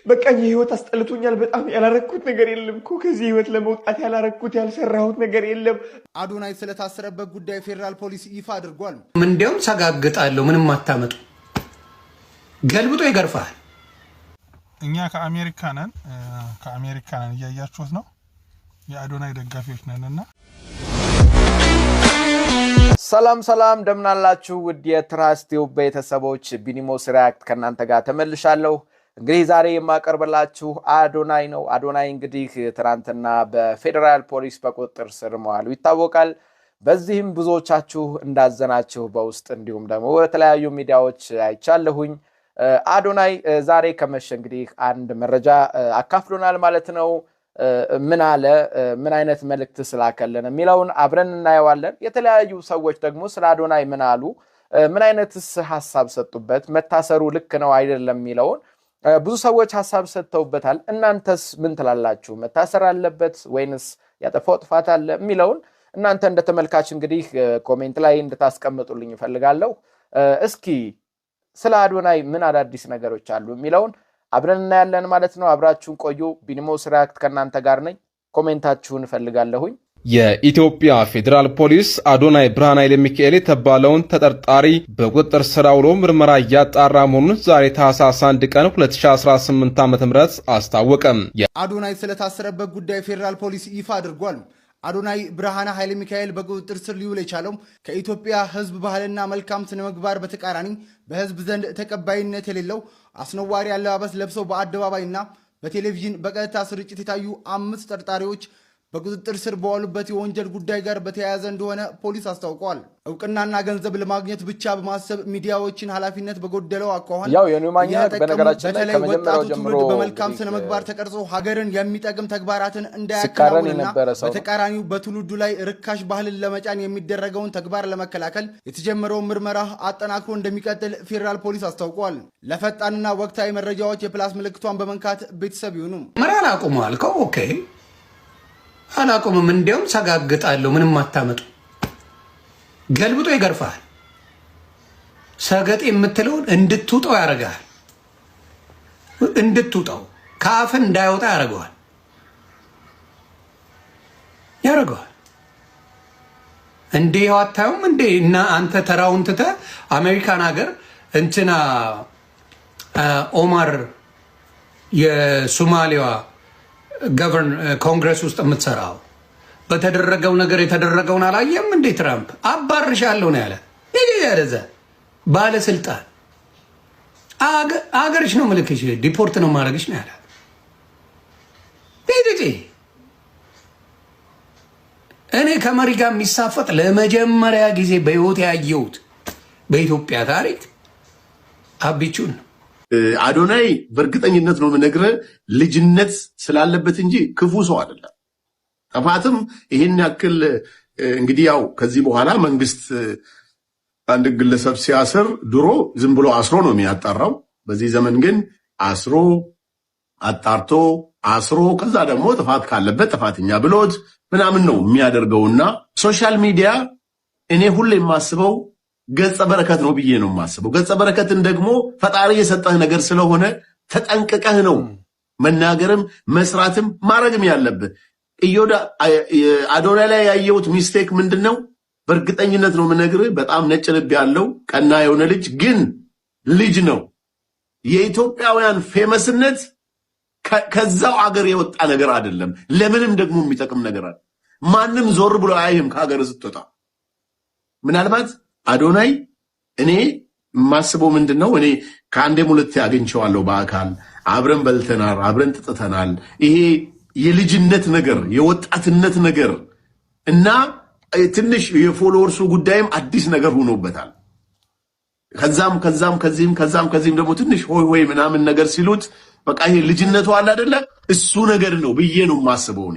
በቃኝ ህይወት አስጠልቶኛል በጣም ያላረኩት ነገር የለም እኮ ከዚህ ህይወት ለመውጣት ያላረኩት ያልሰራሁት ነገር የለም። አዶናይ ስለታሰረበት ጉዳይ ፌደራል ፖሊስ ይፋ አድርጓል። እንደውም ሰጋግጣለሁ ምንም አታመጡ ገልብጦ ይገርፋል። እኛ ከአሜሪካ ነን እያያችሁት ነው የአዶናይ ደጋፊዎች ነንና ሰላም እንደምናላችሁ ውድ የትራስት ቲዩብ ቤተሰቦች ቢኒሞስ ሪያክት ከናንተ ጋር ተመልሻለሁ። እንግዲህ ዛሬ የማቀርብላችሁ አዶናይ ነው። አዶናይ እንግዲህ ትናንትና በፌደራል ፖሊስ በቁጥጥር ስር መዋሉ ይታወቃል። በዚህም ብዙዎቻችሁ እንዳዘናችሁ በውስጥ እንዲሁም ደግሞ በተለያዩ ሚዲያዎች አይቻለሁኝ። አዶናይ ዛሬ ከመሸ እንግዲህ አንድ መረጃ አካፍሎናል ማለት ነው። ምን አለ ምን አይነት መልእክት ስላከለን የሚለውን አብረን እናየዋለን። የተለያዩ ሰዎች ደግሞ ስለ አዶናይ ምን አሉ፣ ምን አይነትስ ሐሳብ ሰጡበት፣ መታሰሩ ልክ ነው አይደለም የሚለውን ብዙ ሰዎች ሐሳብ ሰጥተውበታል። እናንተስ ምን ትላላችሁ? መታሰር አለበት ወይንስ ያጠፋው ጥፋት አለ የሚለውን እናንተ እንደ ተመልካች እንግዲህ ኮሜንት ላይ እንድታስቀምጡልኝ እፈልጋለሁ። እስኪ ስለ አዶናይ ምን አዳዲስ ነገሮች አሉ የሚለውን አብረን እናያለን ማለት ነው። አብራችሁን ቆዩ። ቢኒሞስ ሪያክት ከናንተ ጋር ነኝ። ኮሜንታችሁን እፈልጋለሁኝ። የኢትዮጵያ ፌዴራል ፖሊስ አዶናይ ብርሃን ኃይለ ሚካኤል የተባለውን ተጠርጣሪ በቁጥጥር ስር አውሎ ምርመራ እያጣራ መሆኑን ዛሬ ታህሳስ 1 ቀን 2018 ዓ.ም አስታወቀ። አዶናይ ስለታሰረበት ጉዳይ ፌደራል ፖሊስ ይፋ አድርጓል። አዶናይ ብርሃን ኃይለ ሚካኤል በቁጥጥር ስር ሊውል የቻለው ከኢትዮጵያ ሕዝብ ባህልና መልካም ስነ ምግባር በተቃራኒ በሕዝብ ዘንድ ተቀባይነት የሌለው አስነዋሪ አለባበስ ለብሰው በአደባባይና በቴሌቪዥን በቀጥታ ስርጭት የታዩ 5 ተጠርጣሪዎች በቁጥጥር ስር በዋሉበት የወንጀል ጉዳይ ጋር በተያያዘ እንደሆነ ፖሊስ አስታውቋል። እውቅናና ገንዘብ ለማግኘት ብቻ በማሰብ ሚዲያዎችን ኃላፊነት በጎደለው አኳኋን ያው የኑማኛ በነገራችን ላይ ከመጀመሪያው ጀምሮ በመልካም ስነ ምግባር ተቀርጾ ሀገርን የሚጠቅም ተግባራትን እንዳያከናውንና በተቃራኒው በትውልዱ ላይ ርካሽ ባህልን ለመጫን የሚደረገውን ተግባር ለመከላከል የተጀመረውን ምርመራ አጠናክሮ እንደሚቀጥል ፌደራል ፖሊስ አስታውቋል። ለፈጣንና ወቅታዊ መረጃዎች የፕላስ ምልክቷን በመንካት ቤተሰብ ይሁኑ። መራራ አቁሟል። ኦኬ አላቆምም። እንደውም ሰጋግጣለሁ ምንም አታመጡ ገልብጦ ይገርፋል። ሰገጥ የምትለውን እንድትውጣው ያደርጋል። እንድትውጣው ካፍ እንዳይወጣ ያደርገዋል። እንዴ ያዋታውም እንዴ እና አንተ ተራውን ትተህ አሜሪካን ሀገር እንትና ኦማር የሶማሊያ ገቨርን ኮንግረስ ውስጥ የምትሰራው በተደረገው ነገር የተደረገውን አላየም እንዴ? ትራምፕ አባርሻለሁ ነው ያለ። ያለዛ ባለስልጣን አገርሽ ነው ምልክሽ ዲፖርት ነው ማድረግሽ ነው ያለ። እኔ ከመሪ ጋር የሚሳፈጥ ለመጀመሪያ ጊዜ በህይወት ያየሁት በኢትዮጵያ ታሪክ አቢቹን ነው። አዶናይ በእርግጠኝነት ነው የምነግርህ ልጅነት ስላለበት እንጂ ክፉ ሰው አይደለም። ጥፋትም ይሄን ያክል እንግዲህ ያው ከዚህ በኋላ መንግስት አንድ ግለሰብ ሲያስር ድሮ ዝም ብሎ አስሮ ነው የሚያጣራው። በዚህ ዘመን ግን አስሮ አጣርቶ አስሮ ከዛ ደግሞ ጥፋት ካለበት ጥፋተኛ ብሎት ምናምን ነው የሚያደርገውና ሶሻል ሚዲያ እኔ ሁሌ የማስበው ገጸ በረከት ነው ብዬ ነው የማስበው። ገጸ በረከትን ደግሞ ፈጣሪ የሰጠህ ነገር ስለሆነ ተጠንቅቀህ ነው መናገርም መስራትም ማረግም ያለብህ። አዶናይ ላይ ያየሁት ሚስቴክ ምንድነው? በእርግጠኝነት ነው የምነግርህ በጣም ነጭ ልብ ያለው ቀና የሆነ ልጅ ግን ልጅ ነው። የኢትዮጵያውያን ፌመስነት ከዛው አገር የወጣ ነገር አይደለም። ለምንም ደግሞ የሚጠቅም ነገር አለ። ማንም ዞር ብሎ አይህም ከሀገር ስትወጣ። ምናልባት አዶናይ እኔ የማስበው ምንድነው እኔ ከአንዴም ሁለቴ አግኝቼዋለሁ በአካል አብረን በልተናል፣ አብረን ጥጥተናል። ይሄ የልጅነት ነገር የወጣትነት ነገር እና ትንሽ የፎሎወርሱ ጉዳይም አዲስ ነገር ሆኖበታል። ከዛም ደግሞ ትንሽ ሆይ ምናምን ነገር ሲሉት በቃ ይሄ ልጅነቱ አለ አይደለ እሱ ነገር ነው ብዬ ነው የማስበው።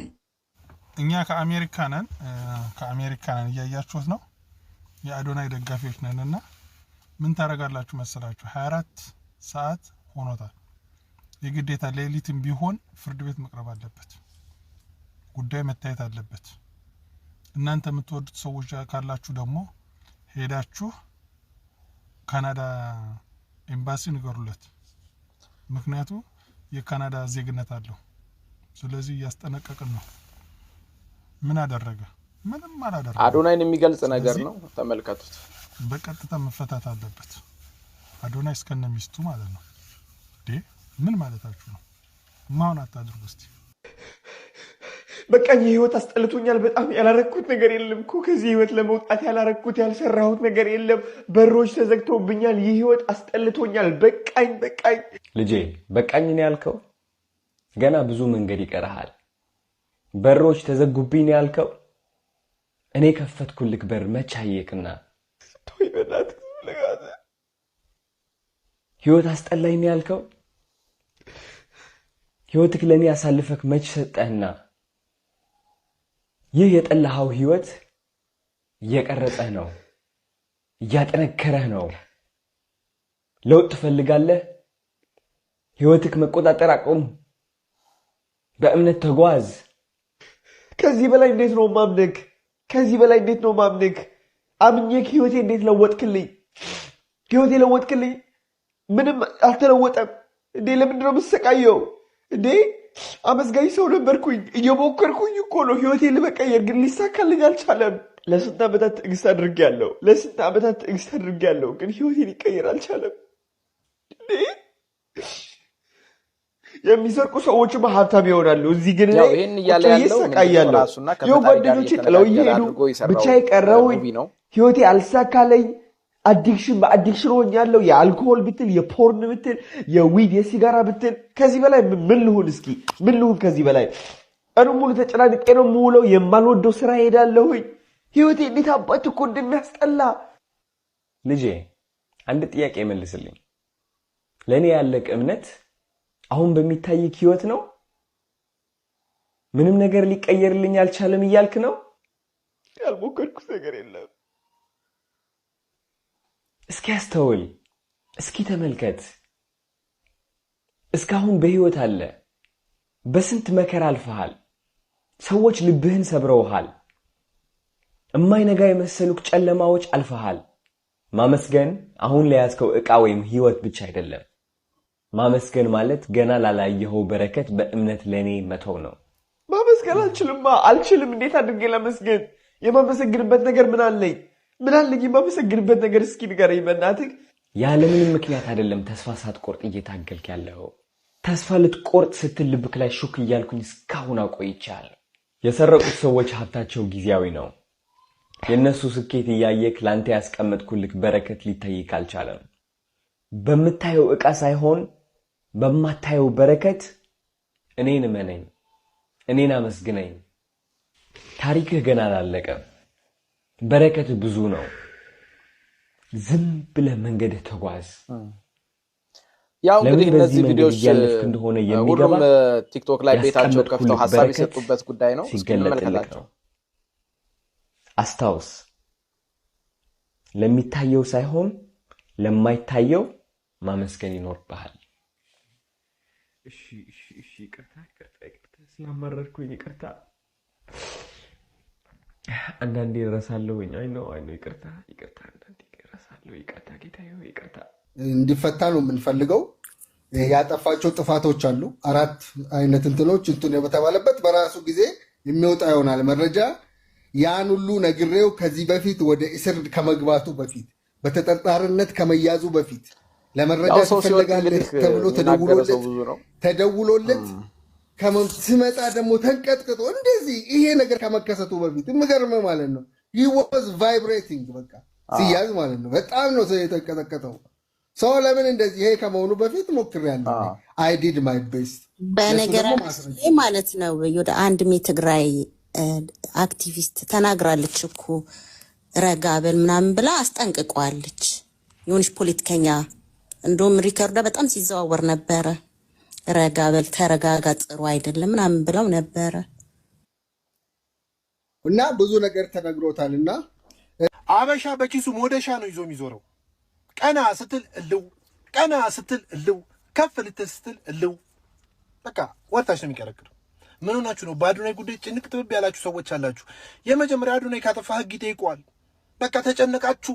እኛ ከአሜሪካ ነን እያያችሁት ነው የአዶናይ ደጋፊዎች ነንና ምን ታረጋላችሁ መሰላችሁ? 24 ሰዓት ሆኖታል። የግዴታ ሌሊትም ቢሆን ፍርድ ቤት መቅረብ አለበት። ጉዳይ መታየት አለበት። እናንተ የምትወዱት ሰዎች ካላችሁ ደግሞ ሄዳችሁ ካናዳ ኤምባሲ ንገሩለት። ምክንያቱም የካናዳ ዜግነት አለው። ስለዚህ ያስጠነቀቀን ነው። ምን አደረገ? ምንም አላደረገ። አዶናይን የሚገልጽ ነገር ነው። ተመልከቱት። በቀጥታ መፈታት አለበት አዶናይ እስከነ ሚስቱ ማለት ነው። ምን ማለታችሁ ነው? ማውን አታድርጉ እስቲ። በቃኝ ህይወት አስጠልቶኛል በጣም። ያላረኩት ነገር የለም እኮ ከዚህ ህይወት ለመውጣት ያላረኩት ያልሰራሁት ነገር የለም። በሮች ተዘግተውብኛል። ይህ ህይወት አስጠልቶኛል። በቃኝ በቃኝ። ልጄ በቃኝ ነው ያልከው? ገና ብዙ መንገድ ይቀርሃል። በሮች ተዘጉብኝ ነው ያልከው? እኔ ከፈትኩልክ በር መቻየክና ተወይ በእናትህ ለጋዘ። ህይወት አስጠላኝ ነው ያልከው? ህይወትክ ለኔ ያሳልፈክ መች ሰጠህና? ይህ የጠላኸው ህይወት እየቀረጸህ ነው፣ እያጠነከረህ ነው። ለውጥ ትፈልጋለህ? ህይወትክ መቆጣጠር አቁም። በእምነት ተጓዝ። ከዚህ በላይ እንዴት ነው ማምነክ? ከዚህ በላይ እንዴት ነው ማምነክ? አምኜክ ህይወቴ እንዴት ለወጥክልኝ? ህይወቴ ለወጥክልኝ። ምንም አልተለወጠም እንዴ? ለምንድን ነው የምሰቃየው እንዴ? አመስጋኝ ሰው ነበርኩኝ። እየሞከርኩኝ እኮ ነው ህይወቴ ለመቀየር፣ ግን ሊሳካልኝ አልቻለም። ለስንት ዓመታት ትዕግስት አድርጌያለሁ፣ ግን ህይወቴ ሊቀየር አልቻለም። እንዴ የሚሰርቁ ሰዎችማ ሀብታም ይሆናሉ። እዚህ ግን ላይ ይሰቃያለሁ። የው ጓደኞቼ ጥለው እየሄዱ ብቻ የቀረውኝ ህይወቴ አልሳካለኝ። በአዲክሽን ሆኛለሁ። የአልኮሆል ብትል፣ የፖርን ብትል፣ የዊድ የሲጋራ ብትል፣ ከዚህ በላይ ምን ልሁን? እስኪ ምን ልሁን ከዚህ በላይ? ቀኑን ሙሉ ተጨናንቄ ነው የምውለው። የማልወደው ስራ ሄዳለሁኝ። ህይወቴ እንዴት አባት እኮ እንደሚያስጠላ። ልጄ አንድ ጥያቄ መልስልኝ። ለኔ ያለቅ እምነት አሁን በሚታይክ ህይወት ነው? ምንም ነገር ሊቀየርልኝ አልቻለም እያልክ ነው? ያልሞከርኩት ነገር የለም። እስኪ አስተውል፣ እስኪ ተመልከት። እስካሁን በህይወት አለ። በስንት መከራ አልፈሃል። ሰዎች ልብህን ሰብረውሃል። እማይነጋ የመሰሉክ ጨለማዎች አልፈሃል። ማመስገን አሁን ለያዝከው ዕቃ ወይም ህይወት ብቻ አይደለም። ማመስገን ማለት ገና ላላየኸው በረከት በእምነት ለኔ መተው ነው። ማመስገን አልችልም። እንዴት አድርጌ ለመስገን? የማመሰግንበት ነገር ምን አለኝ? የማመሰግንበት ነገር እስኪ ንገረኝ በእናትህ። ያለምንም ምክንያት አይደለም ተስፋ ሳትቆርጥ እየታገልክ ያለው። ተስፋ ልትቆርጥ ስትል ልብክ ላይ ሹክ እያልኩኝ እስካሁን አቆይቻለሁ። የሰረቁት ሰዎች ሀብታቸው ጊዜያዊ ነው። የነሱ ስኬት እያየክ ላንተ ያስቀመጥኩልክ በረከት ሊታይክ አልቻለም። በምታየው ዕቃ ሳይሆን በማታየው በረከት እኔን እመነኝ፣ እኔን አመስግነኝ። ታሪክህ ገና አላለቀም። በረከት ብዙ ነው። ዝም ብለህ መንገድህ ተጓዝ። ያው እንግዲህ እነዚህ ቪዲዮዎች ሁሉም ቲክቶክ ላይ ቤታቸው ከፍተው ሐሳብ የሰጡበት ጉዳይ ነው። እንመልከታቸው። አስታውስ፣ ለሚታየው ሳይሆን ለማይታየው ማመስገን ይኖርብሃል። እሺ ይቅርታ ስላማረርኩኝ ይቅርታ። አንዳንዴ እረሳለሁኝ። አይ ነው ይቅርታ አንዳንዴ እረሳለሁ። ይቅርታ ጌታዬ ይቅርታ። እንዲፈታ ነው የምንፈልገው። ያጠፋቸው ጥፋቶች አሉ። 4 አይነት እንትኖች በተባለበት በራሱ ጊዜ የሚወጣ ይሆናል መረጃ። ያን ሁሉ ነግሬው ከዚህ በፊት ወደ እስር ከመግባቱ በፊት በተጠርጣሪነት ከመያዙ በፊት ለመረጃ ትፈልጋለህ ተብሎ ተደውሎለት ሲመጣ ደግሞ ተንቀጥቅጦ እንደዚህ ይሄ ነገር ከመከሰቱ በፊት የምገርመው ማለት ነው he was vibrating በቃ ሲያዝ ማለት ነው። በጣም ነው የተንቀጠቀጠው። ሰው ለምን እንደዚህ ይሄ ከመሆኑ በፊት ሞክሬያለሁ። I did my best። በነገራችን ማለት ነው ወደ አንድ የትግራይ አክቲቪስት ተናግራለች እኮ ረጋ በል ምናምን ብላ አስጠንቅቋለች። የሆነች ፖለቲከኛ እንደውም ሪከርዳ በጣም ሲዘዋወር ነበረ። ረጋ በል ተረጋጋ፣ ጥሩ አይደለም ምናምን ብለው ነበረ እና ብዙ ነገር ተነግሮታልና አበሻ በኪሱ ሞደሻ ነው ይዞ የሚዞረው። ቀና ስትል እልው ከፍ ልትል ስትል እልው በቃ ወጣሽ ነው የሚቀረቅረው። ምን ሆናችሁ ነው? በአዶናይ ጉዳይ ጭንቅ ጥብብ ያላችሁ ሰዎች አላችሁ። የመጀመሪያ አዶናይ ካጠፋ ህግ ይጠይቀዋል። በቃ ተጨነቃችሁ፣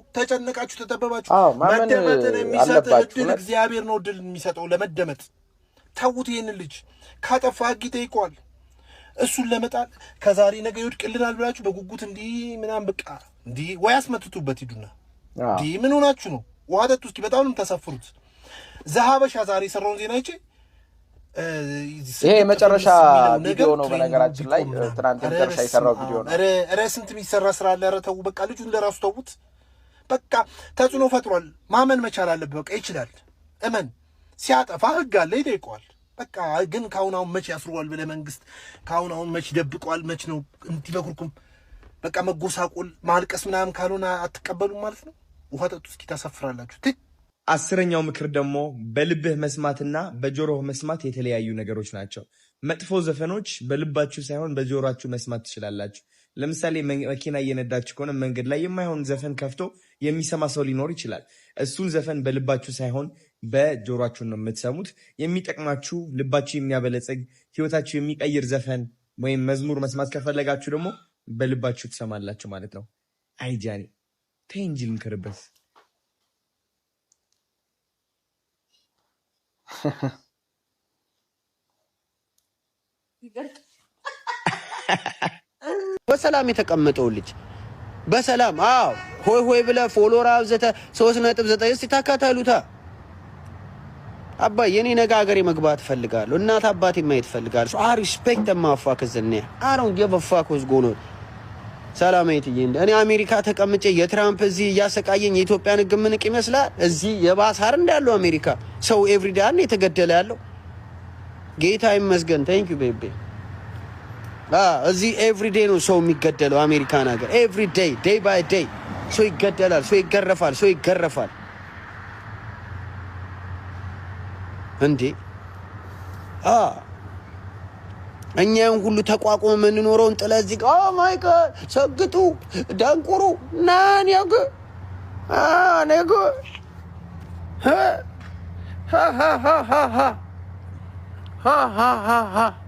ተጠበባችሁ። መደመጥን የሚሰጥ እድል እግዚአብሔር ነው። እድል የሚሰጠው ለመደመጥ ተውት። ይሄን ልጅ ካጠፋ ህግ ይጠይቀዋል። እሱን ለመጣል ከዛሬ ነገ ይወድቅልናል ብላችሁ በጉጉት እንዲህ ምናምን በቃ እንዲህ ወይ አስመትቱበት ሂዱና እንዲህ ምን ሆናችሁ ነው? ውሃ ጠጡ እስኪ። በጣም ነው ተሰፍሩት። ዘሀበሻ ዛሬ ሰራውን ዜና አይቼ ይሄ የመጨረሻ ቪዲዮ ነው በነገራችን ላይ ትናንት የመጨረሻ የሰራው ቪዲዮ ነው። ኧረ ስንት የሚሰራ ስራ አለ። ኧረ ተው በቃ ልጁን ለራሱ ተውት። በቃ ተጽዕኖ ፈጥሯል። ማመን መቻል አለበት። በቃ ይችላል። እመን ሲያጠፋ ህግ አለ ይጠይቀዋል። በቃ ግን ካሁን አሁን መች ያስሩዋል ብለህ መንግስት ካሁን አሁን መች ደብቀዋል? መች ነው እንዲህ በኩርኩም በቃ መጎሳቆል ማልቀስ ምናምን ካልሆነ አትቀበሉም ማለት ነው። ውሃ ጠጡ እስኪ ታሰፍራላችሁ። አስረኛው ምክር ደግሞ በልብህ መስማትና በጆሮህ መስማት የተለያዩ ነገሮች ናቸው። መጥፎ ዘፈኖች በልባችሁ ሳይሆን በጆሮአችሁ መስማት ትችላላችሁ። ለምሳሌ መኪና እየነዳችሁ ከሆነ መንገድ ላይ የማይሆን ዘፈን ከፍቶ የሚሰማ ሰው ሊኖር ይችላል። እሱን ዘፈን በልባችሁ ሳይሆን በጆሮአችሁ ነው የምትሰሙት። የሚጠቅማችሁ ልባችሁ የሚያበለጽግ ህይወታችሁ የሚቀይር ዘፈን ወይም መዝሙር መስማት ከፈለጋችሁ ደግሞ በልባችሁ ትሰማላችሁ ማለት ነው። አይ ጃኒ ተይ እንጂ ልምከርበት። በሰላም የተቀመጠው ልጅ በሰላም ሆይ ሆይ ብለ ፎሎራ አብዘተ 3.9 እስቲ ተከታተሉታ። አባዬ የኔ ነገ ሀገሬ መግባት ፈልጋለሁ። እናት አባቴ ማየት ፈልጋለሁ። I respect them motherfuckers in there. I don't give a fuck what's going on. ሰላም አይትዬ እኔ አሜሪካ ተቀምጬ የትራምፕ እዚህ እያሰቃየኝ የኢትዮጵያን ህግ ምንቅ ይመስላል? እዚህ የባሳር እንዳለው አሜሪካ ሰው ኤቭሪዴይ አለ የተገደለ ያለው ጌታ ይመስገን። ታንክ ዩ ቤቢ። እዚህ ኤቭሪዴይ ነው ሰው የሚገደለው አሜሪካን ሀገር ኤቭሪዴይ ዴይ ባይ ዴይ ሰው ይገደላል፣ ሰው ይገረፋል፣ ሰው ይገረፋል። እንዴ እኛን ሁሉ ተቋቁመ የምንኖረውን ጥለ እዚህ ጋር ማይ ጋድ ሰግጡ ዳንቁሩ ናን ያገ ነገ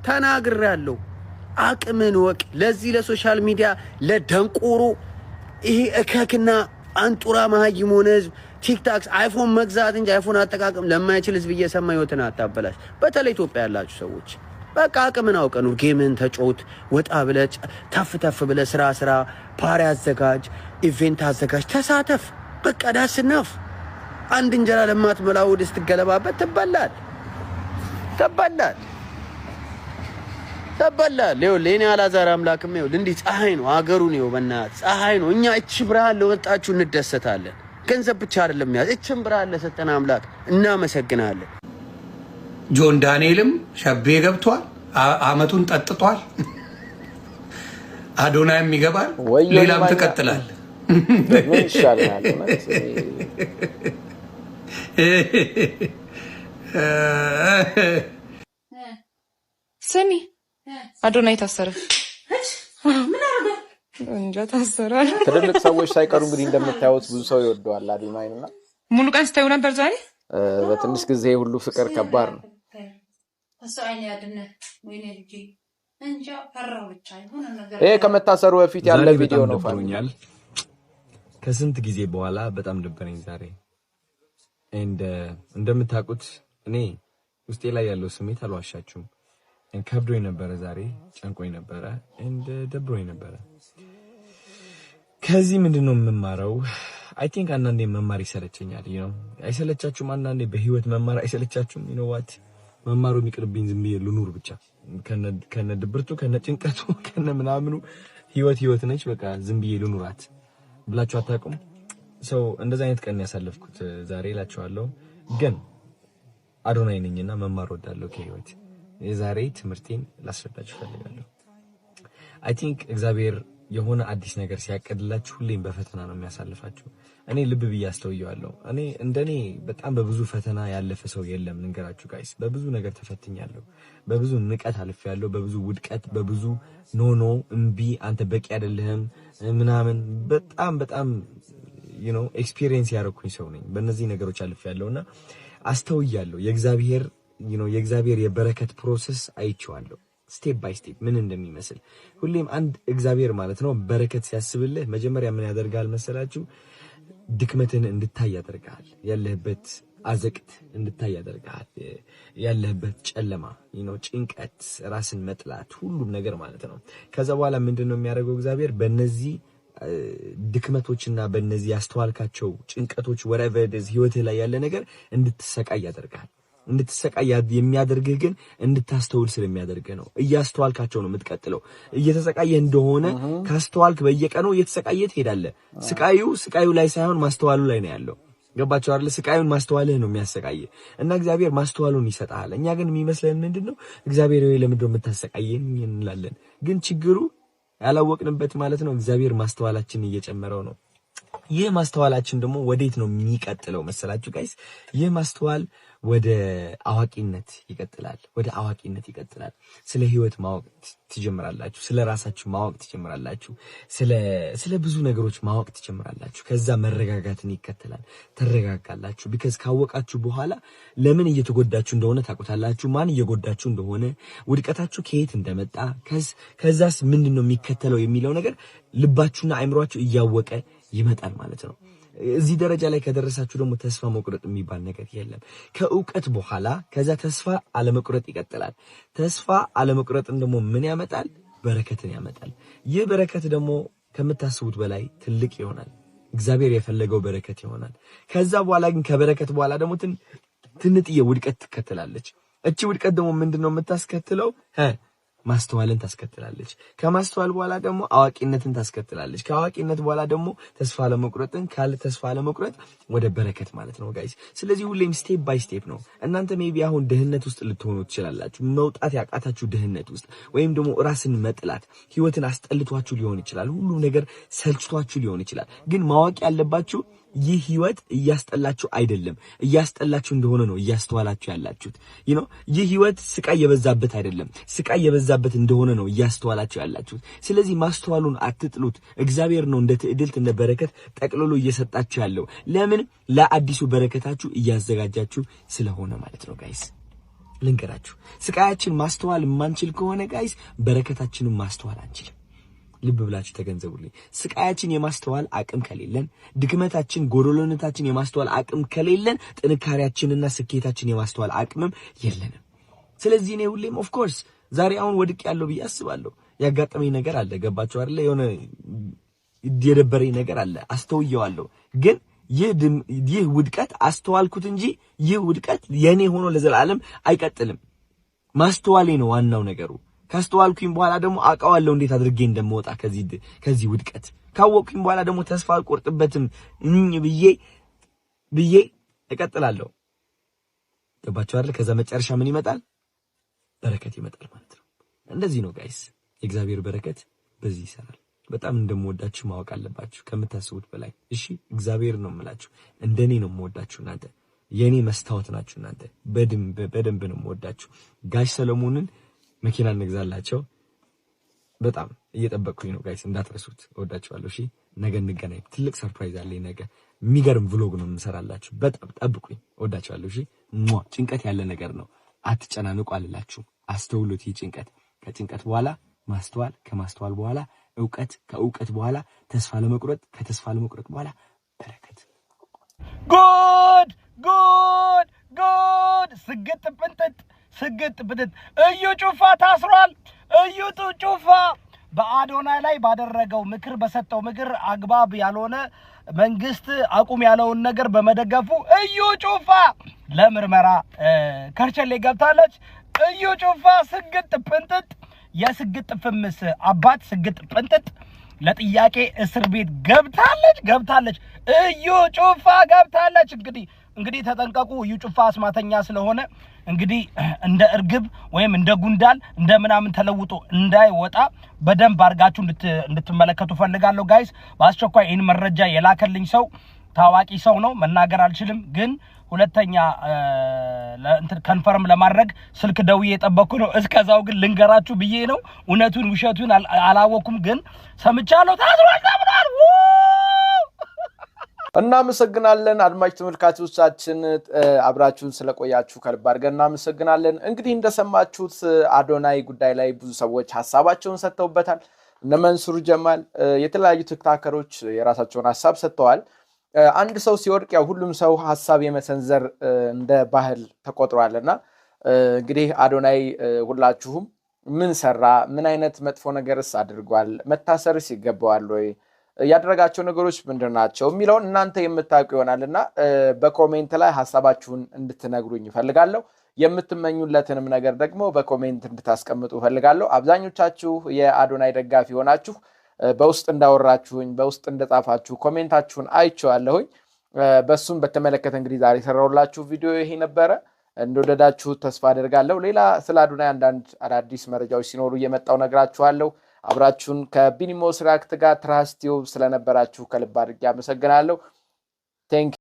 ተናግሬያለሁ። አቅምን ወቅ ለዚህ ለሶሻል ሚዲያ ለደንቁሩ ይሄ እከክና አንጡራ መሀይም ሆነ ህዝብ ቲክታክ አይፎን መግዛት እንጂ አይፎን አጠቃቀም ለማይችል ህዝብ እየሰማ ህይወትን አታበላሽ። በተለይ ኢትዮጵያ ያላችሁ ሰዎች በቃ አቅምን አውቀኑ ጌምን ተጫውት፣ ወጣ ብለ ተፍ ተፍ ብለ ስራ ፓሪ አዘጋጅ፣ ኢቨንት አዘጋጅ፣ ተሳተፍ። በቃ ዳስናፍ አንድ እንጀራ ለማትመላ ወደ ስትገለባበት ትበላል። ይኸውልህ እኔ አላዛር አምላክም ይኸውልህ እንዲህ ፀሐይ ነው አገሩ ነው በእናትህ ፀሐይ ነው። እኛ እቺ ብርሃን ለወጣችሁ እንደሰታለን። ገንዘብ ብቻ አይደለም ያዝ እቺን ብርሃን ለሰጠን አምላክ እናመሰግናለን። ጆን ዳንኤልም ሸቤ ገብቷል፣ አመቱን ጠጥቷል። አዶናይም ይገባል፣ ሌላም ትቀጥላል። ምን ይሻላል? ስሚ አዶናይ ታሰረ። ምን አረገ? እንጃ ታሰረ። ትልልቅ ሰዎች ሳይቀሩ እንግዲህ እንደምታዩት ብዙ ሰው ይወደዋል አዶናይና ሙሉ ቀን ስታዩ ነበር ዛሬ። በትንሽ ጊዜ ሁሉ ፍቅር ከባድ ነው። ይሄ ከመታሰሩ በፊት ያለ ቪዲዮ ነው። ፈርኛል ከስንት ጊዜ በኋላ በጣም ደበረኝ ዛሬ። እንደምታውቁት እኔ ውስጤ ላይ ያለው ስሜት አልዋሻችሁም። ከብዶኝ ነበረ ዛሬ፣ ጨንቆኝ ነበረ፣ ደብሮኝ ነበረ። ከዚህ ምንድነው የምማረው? አይ ቲንክ አንዳንዴ መማር ይሰለቸኛል። አይሰለቻችሁም? አንዳንዴ በህይወት መማር አይሰለቻችሁም? ዋት መማሩ የሚቅርብኝ ዝም ብዬ ልኑር ብቻ ከነ ድብርቱ ከነ ጭንቀቱ ከነ ምናምኑ ህይወት ነች በቃ ዝም ብዬ ልኑራት ብላችሁ አታውቁም? ሰው እንደዛ አይነት ቀን ያሳለፍኩት ዛሬ እላችኋለሁ። ግን አዶናይ ነኝና መማር ወዳለሁ ከህይወት። የዛሬ ትምህርቴን ላስረዳችሁ ፈልጋለሁ። አይ ቲንክ እግዚአብሔር የሆነ አዲስ ነገር ሲያቀድላችሁ ሁሌም በፈተና ነው የሚያሳልፋችሁ። እኔ ልብ ብዬ አስተውያለሁ። እኔ እንደኔ በጣም በብዙ ፈተና ያለፈ ሰው የለም። ንገራችሁ ጋይስ፣ በብዙ ነገር ተፈትኛለሁ። በብዙ ንቀት አልፌያለሁ፣ በብዙ ውድቀት፣ በብዙ ኖ እምቢ፣ አንተ በቂ አይደለህም ምናምን በጣም ኤክስፒሪየንስ ያደረኩኝ ሰው ነኝ። በእነዚህ ነገሮች አልፌያለሁና አስተውያለሁ። የእግዚአብሔር የበረከት ፕሮሰስ አይቼዋለሁ። ስቴፕ ባይ ስቴፕ ምን እንደሚመስል ሁሌም አንድ እግዚአብሔር ማለት ነው በረከት ሲያስብልህ መጀመሪያ ምን ያደርጋል መሰላችሁ? ድክመትን እንድታይ ያደርጋል። ያለህበት አዘቅት እንድታይ ያደርጋል ያለበት ጨለማ ጭንቀት ራስን መጥላት ሁሉም ነገር ማለት ነው ከዛ በኋላ ምንድነው የሚያደርገው እግዚአብሔር በእነዚህ ድክመቶችና በእነዚህ ያስተዋልካቸው ጭንቀቶች whatever it is ህይወት ላይ ያለ ነገር እንድትሰቃይ ያደርጋል እንድትሰቃይ የሚያደርግህ ግን እንድታስተውል ስለሚያደርግ ነው እያስተዋልካቸው ነው የምትቀጥለው እየተሰቃየ እንደሆነ ካስተዋልክ በየቀኑ እየተሰቃየ ትሄዳለህ ስቃዩ ላይ ሳይሆን ማስተዋሉ ላይ ነው ያለው ገባችሁ አይደል ስቃዩን ማስተዋልህ ነው የሚያሰቃየ እና እግዚአብሔር ማስተዋሉን ይሰጣል እኛ ግን የሚመስለን ምንድነው እግዚአብሔር ወይ ለምንድነው የምታሰቃየን እንላለን ግን ችግሩ ያላወቅንበት ማለት ነው እግዚአብሔር ማስተዋላችን እየጨመረው ነው ይህ ማስተዋላችን ደግሞ ወዴት ነው የሚቀጥለው መሰላችሁ ጋይስ ይህ ማስተዋል ወደ አዋቂነት ይቀጥላል ስለ ህይወት ማወቅ ትጀምራላችሁ ስለ ራሳችሁ ማወቅ ትጀምራላችሁ ስለ ብዙ ነገሮች ማወቅ ትጀምራላችሁ ከዛ መረጋጋትን ይከተላል ተረጋጋላችሁ because ካወቃችሁ በኋላ ለምን እየተጎዳችሁ እንደሆነ ታውቁታላችሁ ማን እየጎዳችሁ እንደሆነ ውድቀታችሁ ከየት እንደመጣ ከዛስ ምንድነው የሚከተለው የሚለው ነገር ልባችሁና አይምሮአችሁ እያወቀ ይመጣል ማለት ነው እዚህ ደረጃ ላይ ከደረሳችሁ ደግሞ ተስፋ መቁረጥ የሚባል ነገር የለም ከእውቀት በኋላ ከዛ ተስፋ አለመቁረጥ ይቀጥላል ተስፋ አለመቁረጥን ደግሞ ምን ያመጣል በረከትን ያመጣል ይህ በረከት ደግሞ ከምታስቡት በላይ ትልቅ ይሆናል እግዚአብሔር የፈለገው በረከት ይሆናል ከዛ በኋላ ግን ከበረከት በኋላ ደግሞ ትንጥዬ ውድቀት ትከተላለች እቺ ውድቀት ደግሞ ምንድነው የምታስከትለው ማስተዋልን ታስከትላለች ከማስተዋል በኋላ ደግሞ አዋቂነትን ታስከትላለች ከአዋቂነት በኋላ ደግሞ ተስፋ ለመቁረጥን ካለ ተስፋ ለመቁረጥ ወደ በረከት ማለት ነው ጋይስ ስለዚህ ሁሌም ስቴፕ ባይ ስቴፕ ነው እናንተ ሜቢ አሁን ደህነት ውስጥ ልትሆኑ ትችላላችሁ መውጣት ያቃታችሁ ደህነት ውስጥ ወይም ደግሞ ራስን መጥላት ህይወትን አስጠልቷችሁ ሊሆን ይችላል ሁሉ ነገር ሰልችቷችሁ ሊሆን ይችላል ግን ማወቅ ያለባችሁ ይህ ህይወት እያስጠላችሁ አይደለም እያስጠላችሁ እንደሆነ ነው እያስተዋላችሁ ያላችሁት ይህ ህይወት ስቃይ የበዛበት አይደለም ስቃይ የበዛበት እንደሆነ ነው እያስተዋላችሁ ያላችሁት ስለዚህ ማስተዋሉን አትጥሉት እግዚአብሔር ነው እንደ ትዕድልት እንደ በረከት ጠቅልሎ እየሰጣችሁ ያለው ለምን ለአዲሱ በረከታችሁ እያዘጋጃችሁ ስለሆነ ማለት ነው ጋይስ ልንገራችሁ ስቃያችን ማስተዋል ማንችል ከሆነ ጋይስ በረከታችንን ማስተዋል አንችልም ልብ ብላችሁ ተገንዘቡልኝ ስቃያችን የማስተዋል አቅም ከሌለን ድክመታችን ጎዶሎነታችን የማስተዋል አቅም ከሌለን ጥንካሬያችንና ስኬታችን የማስተዋል አቅምም የለንም ስለዚህ ነው ሁሌም ኦፍ ኮርስ ዛሬ አሁን ወድቅ ያለው ብዬ አስባለሁ ያጋጠመኝ ነገር አለ ገባችሁ አይደል የሆነ የደበረኝ ነገር አለ አስተውየዋለሁ ግን ይህ ውድቀት አስተዋልኩት እንጂ ይህ ውድቀት የኔ ሆኖ ለዘላለም አይቀጥልም ማስተዋሌ ነው ዋናው ነገሩ ካስተዋልኩኝ በኋላ ደግሞ አቃዋለሁ እንዴት አድርጌ እንደምወጣ ከዚህ ውድቀት ካወቅኩኝ በኋላ ደግሞ ተስፋ አልቆርጥበትም ብዬ እቀጥላለሁ ገባችሁ አይደል ከዛ መጨረሻ ምን ይመጣል በረከት ይመጣል ማለት ነው እንደዚህ ነው ጋይስ የእግዚአብሔር በረከት በዚህ ይሰራል በጣም እንደምወዳችሁ ማወቅ አለባችሁ ከምታስቡት በላይ እሺ እግዚአብሔር ነው የምላችሁ እንደኔ ነው የምወዳችሁ እናንተ የኔ መስታወት ናችሁ እናንተ በደንብ ነው የምወዳችሁ ጋሽ ሰለሞንን መኪና እንግዛላቸው በጣም እየጠበቅኩኝ ነው ጋይስ እንዳትረሱት እወዳችኋለሁ እሺ ነገ እንገናኝ ትልቅ ሰርፕራይዝ አለኝ ነገ የሚገርም ቭሎግ ነው የምሰራላችሁ በጣም ጠብቁኝ እወዳችኋለሁ እሺ ጭንቀት ያለ ነገር ነው አትጨናነቁ አልላችሁ አስተውሉት ጭንቀት ከጭንቀት በኋላ ማስተዋል ከማስተዋል በኋላ ዕውቀት ከዕውቀት በኋላ ተስፋ ለመቁረጥ ከተስፋ ለመቁረጥ በኋላ በረከት ጉድ ስግጥ ብድት እዩ ጩፋ ታስሯል እዩ ጩፋ በአዶናይ ላይ ባደረገው ምክር በሰጠው ምክር አግባብ ያልሆነ መንግስት አቁም ያለውን ነገር በመደገፉ እዩ ጩፋ ለምርመራ ከርቸሌ ገብታለች እዩ ጩፋ ስግጥ ፍንጥጥ የስግጥ ፍምስ አባት ስግጥ ፍንጥጥ ለጥያቄ እስር ቤት ገብታለች እዩ ጩፋ ገብታለች እንግዲህ ተጠንቀቁ እዩ ጩፋ አስማተኛ ስለሆነ እንግዲህ እንደ እርግብ ወይም እንደ ጉንዳል እንደ ምናምን ተለውጦ እንዳይወጣ በደንብ አርጋችሁ እንድትመለከቱ ፈልጋለሁ ጋይስ በአስቸኳይ ይሄን መረጃ የላከልኝ ሰው ታዋቂ ሰው ነው መናገር አልችልም ግን ሁለተኛ ኮንፈርም ለማድረግ ስልክ ደውዬ የጠበቅኩ ነው እስከዛው ግን ልንገራችሁ ብዬ ነው እውነቱን ውሸቱን አላወኩም ግን ሰምቻለሁ ታስሯል ተብሏል እናመሰግናለን አድማጭ ተመልካቾቻችን አብራችሁን ስለቆያችሁ ከልብ አድርገን እናመሰግናለን እንግዲህ እንደሰማችሁት አዶናይ ጉዳይ ላይ ብዙ ሰዎች ሐሳባቸውን ሰጥተውበታል እነ መንሱር ጀማል የተለያዩ ቲክቶከሮች የራሳቸውን ሐሳብ ሰጥተዋል አንድ ሰው ሲወድቅ ያው ሁሉም ሰው ሐሳብ የመሰንዘር እንደ ባህል ተቆጥሯልና እንግዲህ አዶናይ ሁላችሁም ምን ሰራ ምን አይነት መጥፎ ነገርስ አድርጓል መታሰርስ ይገባዋል ወይ ያደረጋቸው ነገሮች ምንድናቸው የሚለውን እናንተ የምታውቁ ይሆናልና በኮሜንት ላይ ሐሳባችሁን እንድትነግሩኝ ፈልጋለሁ የምትመኙለትንም ነገር ደግሞ በኮሜንት እንድታስቀምጡ ፈልጋለሁ አብዛኞቻችሁ የአዶናይ ደጋፊ ሆናችሁ በውስጥ እንዳወራችሁኝ በውስጥ እንደጻፋችሁ ኮሜንታችሁን አይቼዋለሁኝ በሱም በተመለከተ እንግዲህ ዛሬ ሰራውላችሁ ቪዲዮ ይሄ ነበረ እንደወደዳችሁ ተስፋ አደርጋለሁ ሌላ ስለ አዶናይ አንዳንድ አዳዲስ መረጃዎች ሲኖሩ እየመጣው ነግራችኋለሁ አብራችሁን ከቢኒሞስ ሪአክት ጋር ትራስት ቲዩብ ስለነበራችሁ ከልብ አድርጌ አመሰግናለሁ